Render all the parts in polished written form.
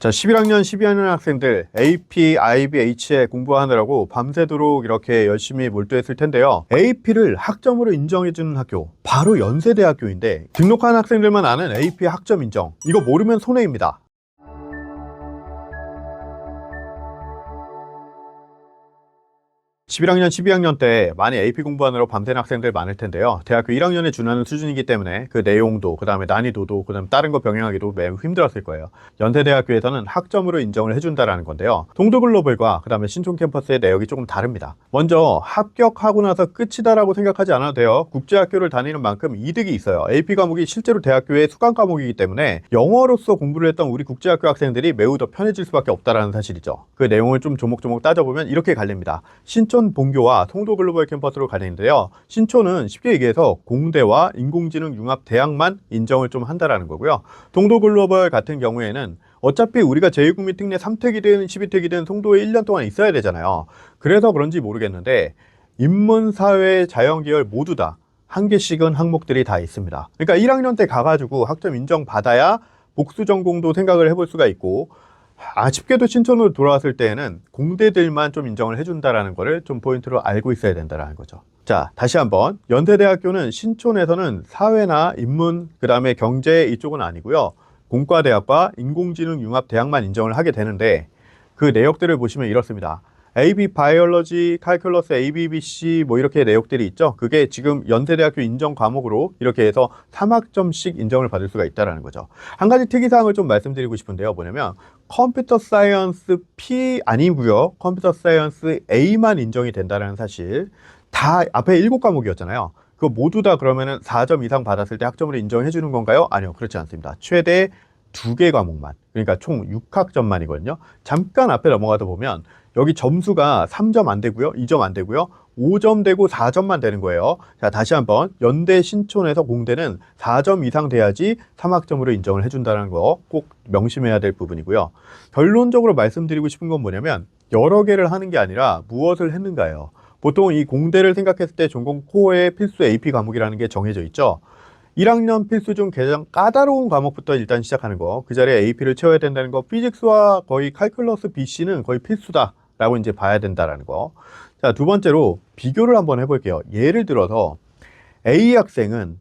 자, 11학년, 12학년 학생들 AP, IB, HE 공부하느라고 밤새도록 이렇게 열심히 몰두했을 텐데요. AP를 학점으로 인정해주는 학교, 바로 연세대학교인데 등록한 학생들만 아는 AP 학점 인정, 이거 모르면 손해입니다. 11학년, 12학년 때 많이 AP 공부하느라 밤새는 학생들 많을 텐데요. 대학교 1학년에 준하는 수준이기 때문에 그 내용도, 그 다음에 난이도도, 그 다음에 다른 거 병행하기도 매우 힘들었을 거예요. 연세대학교에서는 학점으로 인정을 해준다라는 건데요. 동도글로벌과 그 다음에 신촌 캠퍼스의 내역이 조금 다릅니다. 먼저 합격하고 나서 끝이다라고 생각하지 않아도 돼요. 국제학교를 다니는 만큼 이득이 있어요. AP 과목이 실제로 대학교의 수강 과목이기 때문에 영어로서 공부를 했던 우리 국제학교 학생들이 매우 더 편해질 수밖에 없다라는 사실이죠. 그 내용을 좀 조목조목 따져보면 이렇게 갈립니다. 신촌 본교와 송도 글로벌 캠퍼스로 가리는데요. 신촌은 쉽게 얘기해서 공대와 인공지능 융합 대학만 인정을 좀 한다라는 거고요. 송도 글로벌 같은 경우에는 어차피 우리가 제1국민 특례 3택이든 12택이든 송도에 1년 동안 있어야 되잖아요. 그래서 그런지 모르겠는데 인문, 사회, 자연 계열 모두 다 한 개씩은 항목들이 다 있습니다. 그러니까 1학년 때 가가지고 학점 인정받아야 복수 전공도 생각을 해볼 수가 있고, 아쉽게도 신촌으로 돌아왔을 때에는 공대들만 좀 인정을 해준다라는 거를 좀 포인트로 알고 있어야 된다라는 거죠. 자, 다시 한번 연세대학교는 신촌에서는 사회나 인문, 그 다음에 경제 이쪽은 아니고요. 공과대학과 인공지능 융합대학만 인정을 하게 되는데 그 내역들을 보시면 이렇습니다. AB 바이올로지, 칼큘러스, ABBC 뭐 이렇게 내역들이 있죠. 그게 지금 연세대학교 인정 과목으로 이렇게 해서 3학점씩 인정을 받을 수가 있다는 거죠. 한 가지 특이사항을 좀 말씀드리고 싶은데요. 뭐냐면 컴퓨터 사이언스 P 아니고요. 컴퓨터 사이언스 A만 인정이 된다는 사실. 다 앞에 7과목이었잖아요. 그거 모두 다 그러면은 4점 이상 받았을 때 학점으로 인정해 주는 건가요? 아니요, 그렇지 않습니다. 최대 2개 과목만, 그러니까 총 6학점만이거든요. 잠깐 앞에 넘어가다 보면 여기 점수가 3점 안 되고요, 2점 안 되고요, 5점 되고 4점만 되는 거예요. 자, 다시 한번 연대 신촌에서 공대는 4점 이상 돼야지 3학점으로 인정을 해준다는 거 꼭 명심해야 될 부분이고요. 결론적으로 말씀드리고 싶은 건 뭐냐면 여러 개를 하는 게 아니라 무엇을 했는가예요. 보통 이 공대를 생각했을 때 전공 코어의 필수 AP 과목이라는 게 정해져 있죠. 1학년 필수 중 가장 까다로운 과목부터 일단 시작하는 거, 그 자리에 AP를 채워야 된다는 거, 피직스와 거의 칼큘러스 BC는 거의 필수다라고 이제 봐야 된다라는 거. 자, 두 번째로 비교를 한번 해볼게요. 예를 들어서 A 학생은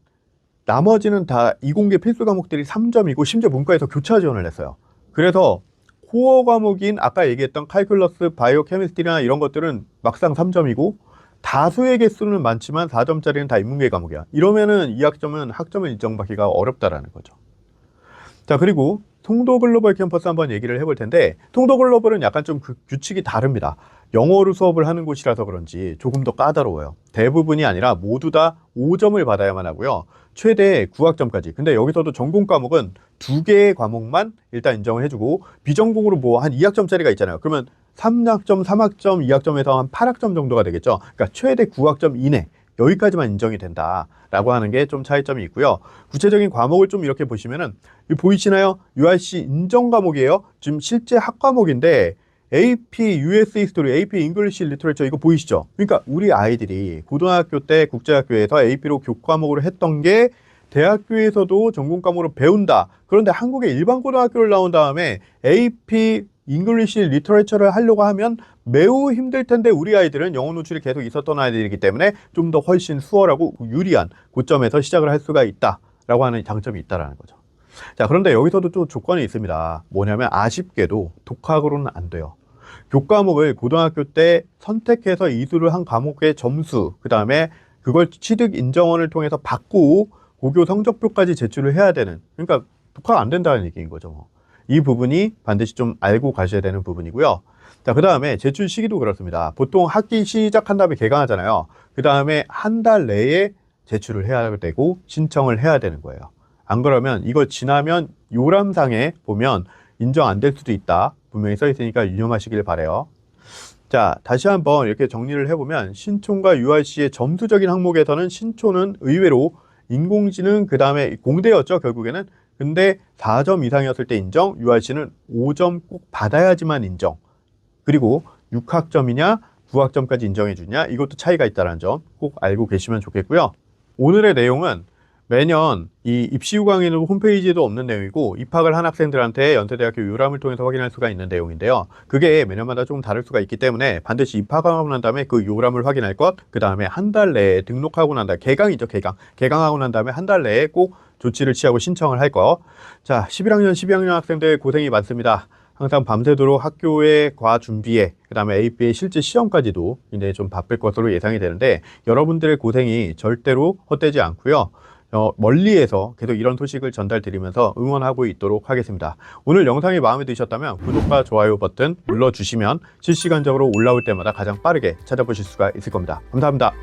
나머지는 다 이공계 필수 과목들이 3점이고 심지어 문과에서 교차 지원을 했어요. 그래서 코어 과목인 아까 얘기했던 칼큘러스, 바이오 케미스트리나 이런 것들은 막상 3점이고 다수의 개수는 많지만 4점짜리는 다 인문계 과목이야. 이러면은 이 학점은 학점을 인정받기가 어렵다라는 거죠. 자, 그리고 송도 글로벌 캠퍼스 한번 얘기를 해볼 텐데, 송도 글로벌은 약간 좀 규칙이 다릅니다. 영어로 수업을 하는 곳이라서 그런지 조금 더 까다로워요. 대부분이 아니라 모두 다 5점을 받아야만 하고요. 최대 9학점까지. 근데 여기서도 전공 과목은 2개의 과목만 일단 인정을 해주고, 비전공으로 뭐 한 2학점짜리가 있잖아요. 그러면 3학점, 3학점, 2학점에서 한 8학점 정도가 되겠죠. 그러니까 최대 9학점 이내, 여기까지만 인정이 된다라고 하는 게 좀 차이점이 있고요. 구체적인 과목을 좀 이렇게 보시면은 보이시나요? URC 인정 과목이에요. 지금 실제 학 과목인데 AP US 히스토리, AP 잉글리시 리터레처 이거 보이시죠? 그러니까 우리 아이들이 고등학교 때 국제학교에서 AP로 교과목으로 했던 게 대학교에서도 전공 과목으로 배운다. 그런데 한국의 일반 고등학교를 나온 다음에 AP 잉글리시 리터레처를 하려고 하면 매우 힘들 텐데 우리 아이들은 영어 노출이 계속 있었던 아이들이기 때문에 좀 더 훨씬 수월하고 유리한 고점에서 시작을 할 수가 있다라고 하는 장점이 있다라는 거죠. 자, 그런데 여기서도 또 조건이 있습니다. 뭐냐면 아쉽게도 독학으로는 안 돼요. 교과목을 고등학교 때 선택해서 이수를 한 과목의 점수, 그 다음에 그걸 취득 인정원을 통해서 받고 고교 성적표까지 제출을 해야 되는, 그러니까 독학 안 된다는 얘기인 거죠. 이 부분이 반드시 좀 알고 가셔야 되는 부분이고요. 자, 그 다음에 제출 시기도 그렇습니다. 보통 학기 시작한 다음에 개강하잖아요. 그 다음에 한 달 내에 제출을 해야 되고 신청을 해야 되는 거예요. 안 그러면 이거 지나면 요람상에 보면 인정 안 될 수도 있다. 분명히 써 있으니까 유념하시길 바래요. 자, 다시 한번 이렇게 정리를 해보면 신촌과 URC의 점수적인 항목에서는 신촌은 의외로 인공지능, 그 다음에 공대였죠, 결국에는. 근데 4점 이상이었을 때 인정, URC는 5점 꼭 받아야지만 인정. 그리고 6학점이냐, 9학점까지 인정해 주냐, 이것도 차이가 있다는 점 꼭 알고 계시면 좋겠고요. 오늘의 내용은 매년 이 입시휴강에는 홈페이지에도 없는 내용이고 입학을 한 학생들한테 연세대학교 요람을 통해서 확인할 수가 있는 내용인데요. 그게 매년마다 조금 다를 수가 있기 때문에 반드시 입학하고 난 다음에 그 요람을 확인할 것, 그 다음에 한 달 내에 등록하고 난 다음에 개강이죠, 개강하고 난 다음에 한 달 내에 꼭 조치를 취하고 신청을 할 거. 자, 11학년, 12학년 학생들 고생이 많습니다. 항상 밤새도록 학교의 과 준비에, 그 다음에 AP의 실제 시험까지도 굉장히 좀 바쁠 것으로 예상이 되는데 여러분들의 고생이 절대로 헛되지 않고요. 멀리에서 계속 이런 소식을 전달드리면서 응원하고 있도록 하겠습니다. 오늘 영상이 마음에 드셨다면 구독과 좋아요 버튼 눌러주시면 실시간적으로 올라올 때마다 가장 빠르게 찾아보실 수가 있을 겁니다. 감사합니다.